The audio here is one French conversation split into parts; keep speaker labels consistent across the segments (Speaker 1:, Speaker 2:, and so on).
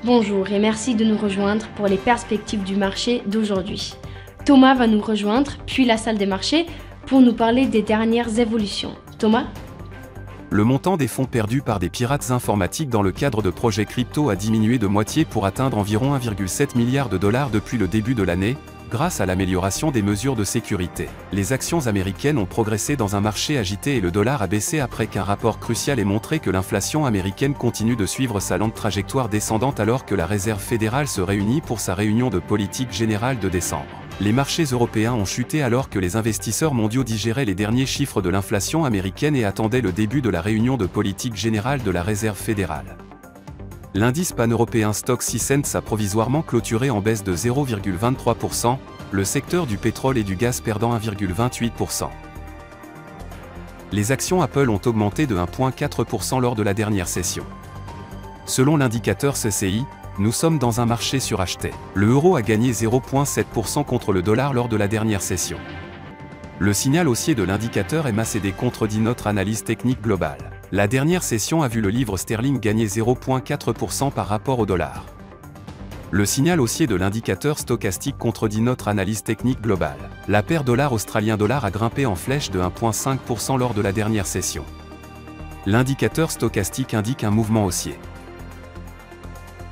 Speaker 1: Bonjour et merci de nous rejoindre pour les perspectives du marché d'aujourd'hui. Thomas va nous rejoindre, puis la salle des marchés, pour nous parler des dernières évolutions. Thomas ?
Speaker 2: Le montant des fonds perdus par des pirates informatiques dans le cadre de projets crypto a diminué de moitié pour atteindre environ 1,7 milliard de dollars depuis le début de l'année, grâce à l'amélioration des mesures de sécurité. Les actions américaines ont progressé dans un marché agité et le dollar a baissé après qu'un rapport crucial ait montré que l'inflation américaine continue de suivre sa lente trajectoire descendante alors que la Réserve fédérale se réunit pour sa réunion de politique générale de décembre. Les marchés européens ont chuté alors que les investisseurs mondiaux digéraient les derniers chiffres de l'inflation américaine et attendaient le début de la réunion de politique générale de la Réserve fédérale. L'indice pan-européen Stoxx 600 a provisoirement clôturé en baisse de 0,23%, le secteur du pétrole et du gaz perdant 1,28%. Les actions Apple ont augmenté de 1,4% lors de la dernière session. Selon l'indicateur CCI, nous sommes dans un marché suracheté. Le euro a gagné 0,7% contre le dollar lors de la dernière session. Le signal haussier de l'indicateur MACD contredit notre analyse technique globale. La dernière session a vu le livre sterling gagner 0,4% par rapport au dollar. Le signal haussier de l'indicateur stochastique contredit notre analyse technique globale. La paire dollar-australien-dollar a grimpé en flèche de 1,5% lors de la dernière session. L'indicateur stochastique indique un mouvement haussier.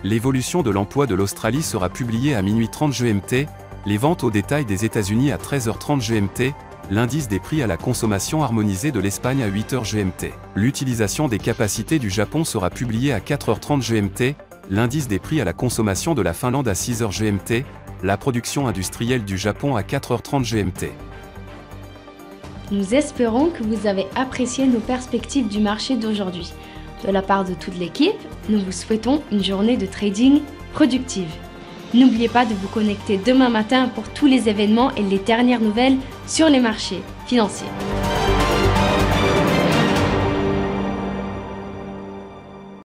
Speaker 2: L'évolution de l'emploi de l'Australie sera publiée à minuit 30 GMT, les ventes au détail des États-Unis à 13h30 GMT, l'indice des prix à la consommation harmonisé de l'Espagne à 8h GMT. L'utilisation des capacités du Japon sera publiée à 4h30 GMT, l'indice des prix à la consommation de la Finlande à 6h GMT, la production industrielle du Japon à 4h30 GMT.
Speaker 1: Nous espérons que vous avez apprécié nos perspectives du marché d'aujourd'hui. De la part de toute l'équipe, nous vous souhaitons une journée de trading productive. N'oubliez pas de vous connecter demain matin pour tous les événements et les dernières nouvelles sur les marchés financiers.